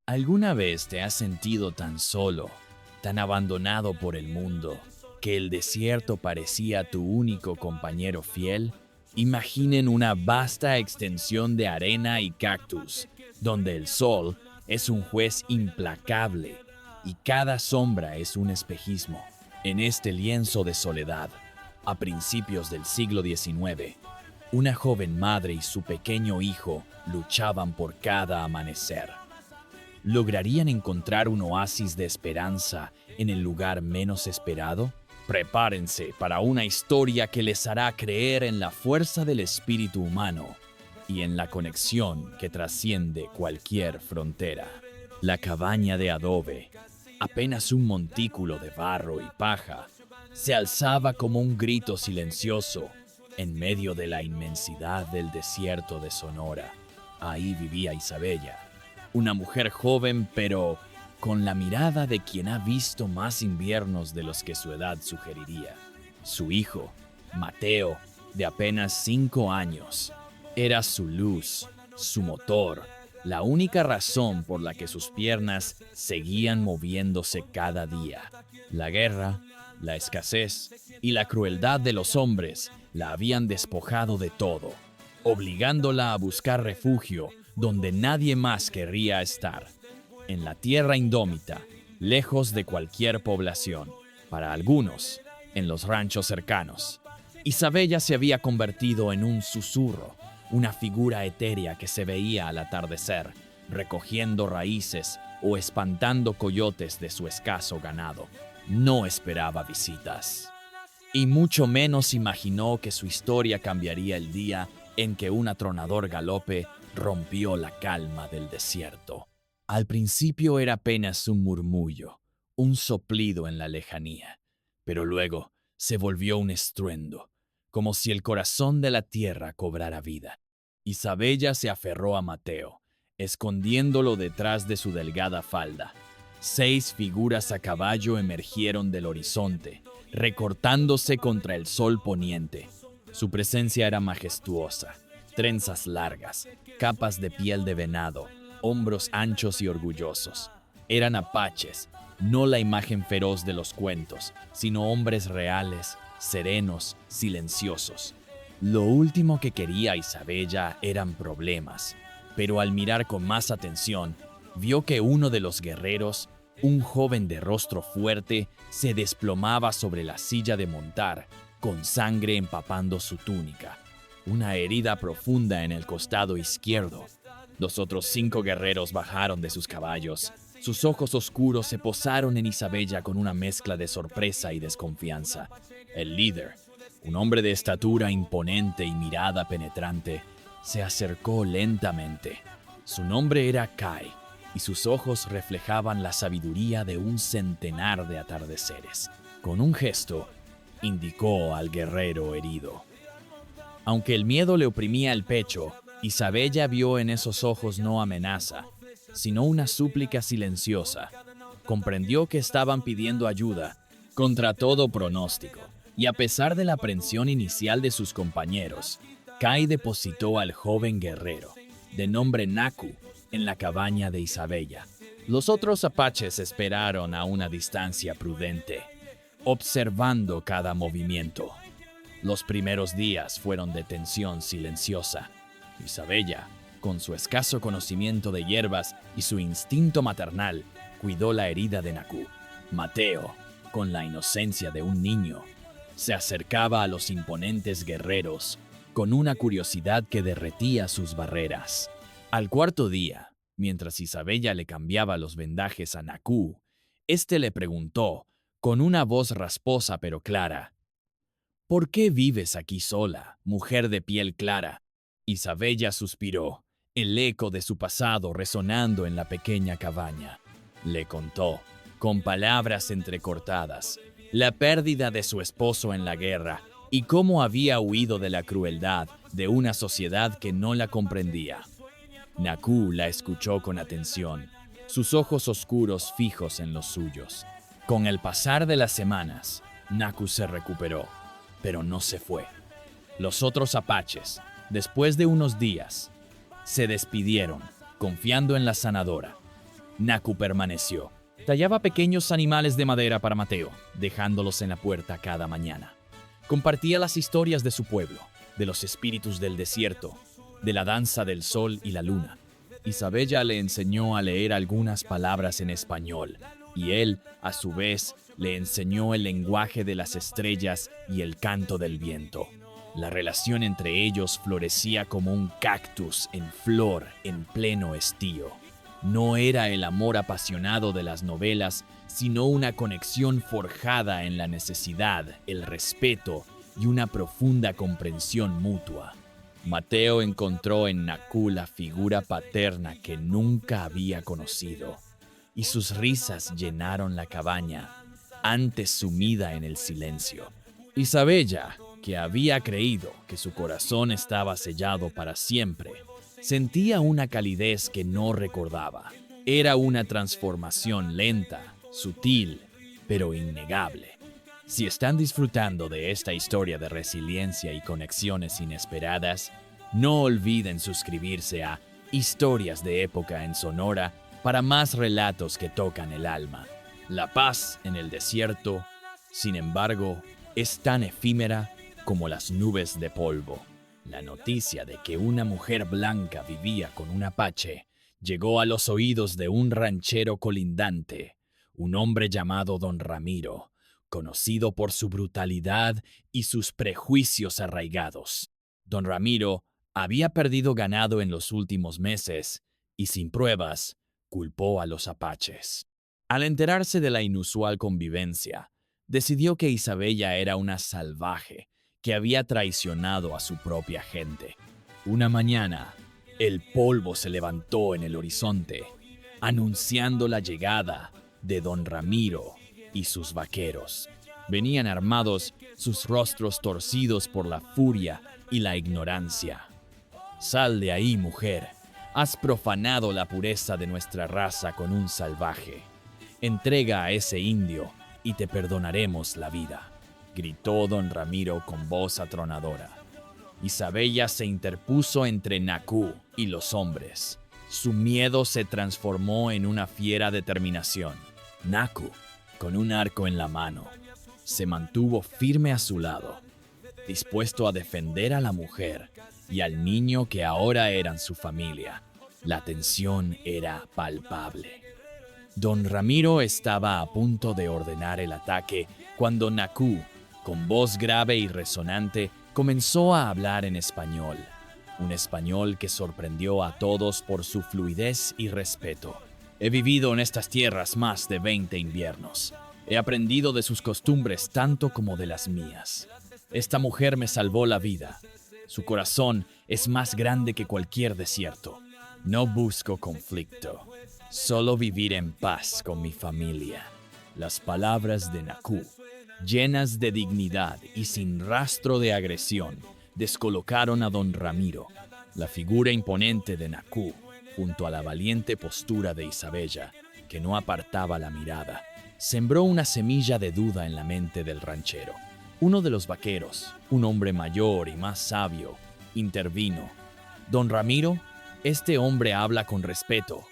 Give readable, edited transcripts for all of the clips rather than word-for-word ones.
¿Alguna vez te has sentido tan solo, tan abandonado por el mundo, que el desierto parecía tu único compañero fiel? Imaginen una vasta extensión de arena y cactus, donde el sol es un juez implacable y cada sombra es un espejismo. En este lienzo de soledad, a principios del siglo XIX, una joven madre y su pequeño hijo luchaban por cada amanecer. ¿Lograrían encontrar un oasis de esperanza en el lugar menos esperado? Prepárense para una historia que les hará creer en la fuerza del espíritu humano y en la conexión que trasciende cualquier frontera. La cabaña de adobe, apenas un montículo de barro y paja, se alzaba como un grito silencioso en medio de la inmensidad del desierto de Sonora. Ahí vivía Isabella, una mujer joven, pero con la mirada de quien ha visto más inviernos de los que su edad sugeriría. Su hijo, Mateo, de apenas 5 años, era su luz, su motor, la única razón por la que sus piernas seguían moviéndose cada día. La guerra, la escasez y la crueldad de los hombres la habían despojado de todo, obligándola a buscar refugio donde nadie más querría estar, en la tierra indómita, lejos de cualquier población. Para algunos, en los ranchos cercanos, Isabella se había convertido en un susurro, una figura etérea que se veía al atardecer, recogiendo raíces o espantando coyotes de su escaso ganado. No esperaba visitas, y mucho menos imaginó que su historia cambiaría el día en que un atronador galope rompió la calma del desierto. Al principio era apenas un murmullo, un soplido en la lejanía, pero luego se volvió un estruendo, como si el corazón de la tierra cobrara vida. Isabella se aferró a Mateo, escondiéndolo detrás de su delgada falda. 6 figuras a caballo emergieron del horizonte, recortándose contra el sol poniente. Su presencia era majestuosa. Trenzas largas, capas de piel de venado, hombros anchos y orgullosos. Eran apaches, no la imagen feroz de los cuentos, sino hombres reales, serenos, silenciosos. Lo último que quería Isabella eran problemas, pero al mirar con más atención, vio que uno de los guerreros, un joven de rostro fuerte, se desplomaba sobre la silla de montar, con sangre empapando su túnica. Una herida profunda en el costado izquierdo. Los otros 5 guerreros bajaron de sus caballos. Sus ojos oscuros se posaron en Isabella con una mezcla de sorpresa y desconfianza. El líder, un hombre de estatura imponente y mirada penetrante, se acercó lentamente. Su nombre era Kai, y sus ojos reflejaban la sabiduría de un centenar de atardeceres. Con un gesto, indicó al guerrero herido. Aunque el miedo le oprimía el pecho, Isabella vio en esos ojos no amenaza, sino una súplica silenciosa. Comprendió que estaban pidiendo ayuda contra todo pronóstico, y a pesar de la aprensión inicial de sus compañeros, Kai depositó al joven guerrero, de nombre Naku, en la cabaña de Isabella. Los otros apaches esperaron a una distancia prudente, observando cada movimiento. Los primeros días fueron de tensión silenciosa. Isabella, con su escaso conocimiento de hierbas y su instinto maternal, cuidó la herida de Naku. Mateo, con la inocencia de un niño, se acercaba a los imponentes guerreros con una curiosidad que derretía sus barreras. Al cuarto día, mientras Isabella le cambiaba los vendajes a Naku, este le preguntó, con una voz rasposa pero clara: ¿por qué vives aquí sola, mujer de piel clara? Isabella suspiró, el eco de su pasado resonando en la pequeña cabaña. Le contó, con palabras entrecortadas, la pérdida de su esposo en la guerra y cómo había huido de la crueldad de una sociedad que no la comprendía. Naku la escuchó con atención, sus ojos oscuros fijos en los suyos. Con el pasar de las semanas, Naku se recuperó, pero no se fue. Los otros apaches, después de unos días, se despidieron, confiando en la sanadora. Naku permaneció. Tallaba pequeños animales de madera para Mateo, dejándolos en la puerta cada mañana. Compartía las historias de su pueblo, de los espíritus del desierto, de la danza del sol y la luna. Isabella le enseñó a leer algunas palabras en español, y él, a su vez, le enseñó el lenguaje de las estrellas y el canto del viento. La relación entre ellos florecía como un cactus en flor en pleno estío. No era el amor apasionado de las novelas, sino una conexión forjada en la necesidad, el respeto y una profunda comprensión mutua. Mateo encontró en Naku la figura paterna que nunca había conocido, y sus risas llenaron la cabaña, antes sumida en el silencio. Isabella, que había creído que su corazón estaba sellado para siempre, sentía una calidez que no recordaba. Era una transformación lenta, sutil, pero innegable. Si están disfrutando de esta historia de resiliencia y conexiones inesperadas, no olviden suscribirse a Historias de Época en Sonora para más relatos que tocan el alma. La paz en el desierto, sin embargo, es tan efímera como las nubes de polvo. La noticia de que una mujer blanca vivía con un apache llegó a los oídos de un ranchero colindante, un hombre llamado Don Ramiro, conocido por su brutalidad y sus prejuicios arraigados. Don Ramiro había perdido ganado en los últimos meses y, sin pruebas, culpó a los apaches. Al enterarse de la inusual convivencia, decidió que Isabella era una salvaje que había traicionado a su propia gente. Una mañana, el polvo se levantó en el horizonte, anunciando la llegada de Don Ramiro y sus vaqueros. Venían armados, sus rostros torcidos por la furia y la ignorancia. «Sal de ahí, mujer. Has profanado la pureza de nuestra raza con un salvaje. Entrega a ese indio y te perdonaremos la vida», gritó Don Ramiro con voz atronadora. Isabella se interpuso entre Naku y los hombres. Su miedo se transformó en una fiera determinación. Naku, con un arco en la mano, se mantuvo firme a su lado, dispuesto a defender a la mujer y al niño que ahora eran su familia. La tensión era palpable. Don Ramiro estaba a punto de ordenar el ataque cuando Naku, con voz grave y resonante, comenzó a hablar en español. Un español que sorprendió a todos por su fluidez y respeto. «He vivido en estas tierras más de 20 inviernos. He aprendido de sus costumbres tanto como de las mías. Esta mujer me salvó la vida. Su corazón es más grande que cualquier desierto. No busco conflicto, solo vivir en paz con mi familia». Las palabras de Naku, llenas de dignidad y sin rastro de agresión, descolocaron a Don Ramiro. La figura imponente de Naku, junto a la valiente postura de Isabella, que no apartaba la mirada, sembró una semilla de duda en la mente del ranchero. Uno de los vaqueros, un hombre mayor y más sabio, intervino. «Don Ramiro, este hombre habla con respeto.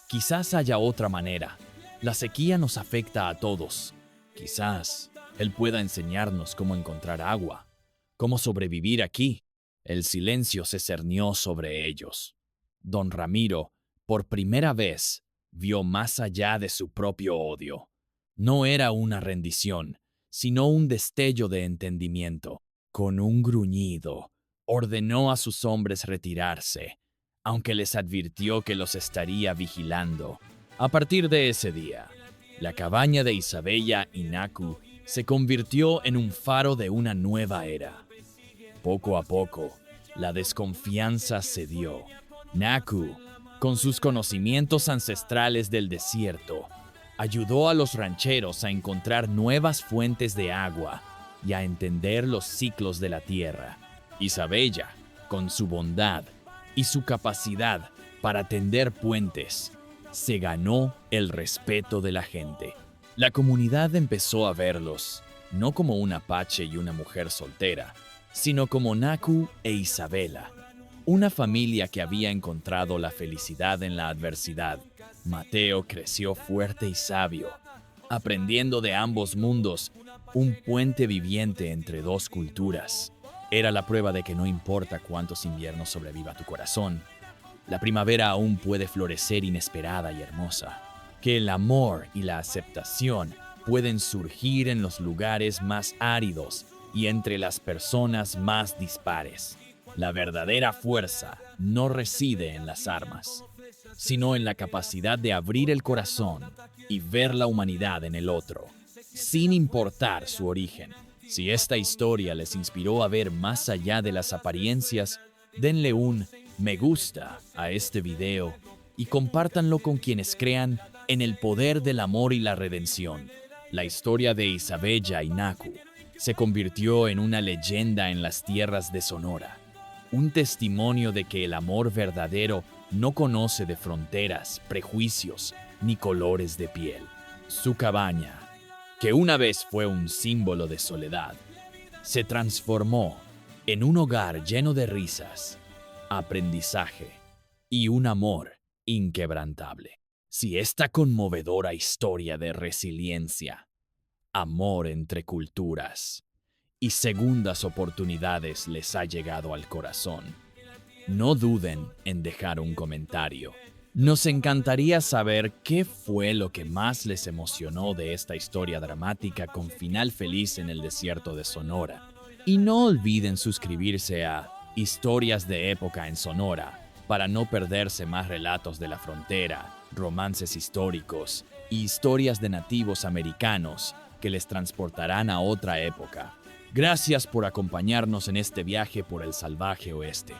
Quizás haya otra manera. La sequía nos afecta a todos. Quizás él pueda enseñarnos cómo encontrar agua, cómo sobrevivir aquí». El silencio se cernió sobre ellos. Don Ramiro, por primera vez, vio más allá de su propio odio. No era una rendición, sino un destello de entendimiento. Con un gruñido, ordenó a sus hombres retirarse, aunque les advirtió que los estaría vigilando. A partir de ese día, la cabaña de Isabella y Naku se convirtió en un faro de una nueva era. Poco a poco, la desconfianza cedió. Naku, con sus conocimientos ancestrales del desierto, ayudó a los rancheros a encontrar nuevas fuentes de agua y a entender los ciclos de la tierra. Isabella, con su bondad y su capacidad para tender puentes, se ganó el respeto de la gente. La comunidad empezó a verlos, no como un apache y una mujer soltera, sino como Naku e Isabella, una familia que había encontrado la felicidad en la adversidad Mateo creció fuerte y sabio, aprendiendo de ambos mundos, un puente viviente entre dos culturas. Era la prueba de que no importa cuántos inviernos sobreviva tu corazón, la primavera aún puede florecer inesperada y hermosa, que el amor y la aceptación pueden surgir en los lugares más áridos y entre las personas más dispares. La verdadera fuerza no reside en las armas, sino en la capacidad de abrir el corazón y ver la humanidad en el otro, sin importar su origen. Si esta historia les inspiró a ver más allá de las apariencias, denle un me gusta a este video y compártanlo con quienes crean en el poder del amor y la redención. La historia de Isabella y Naku se convirtió en una leyenda en las tierras de Sonora, un testimonio de que el amor verdadero no conoce de fronteras, prejuicios ni colores de piel. Su cabaña, que una vez fue un símbolo de soledad, se transformó en un hogar lleno de risas, aprendizaje y un amor inquebrantable. Si esta conmovedora historia de resiliencia, amor entre culturas y segundas oportunidades les ha llegado al corazón, no duden en dejar un comentario. Nos encantaría saber qué fue lo que más les emocionó de esta historia dramática con final feliz en el desierto de Sonora. Y no olviden suscribirse a Historias de Época en Sonora para no perderse más relatos de la frontera, romances históricos y historias de nativos americanos que les transportarán a otra época. Gracias por acompañarnos en este viaje por el salvaje oeste.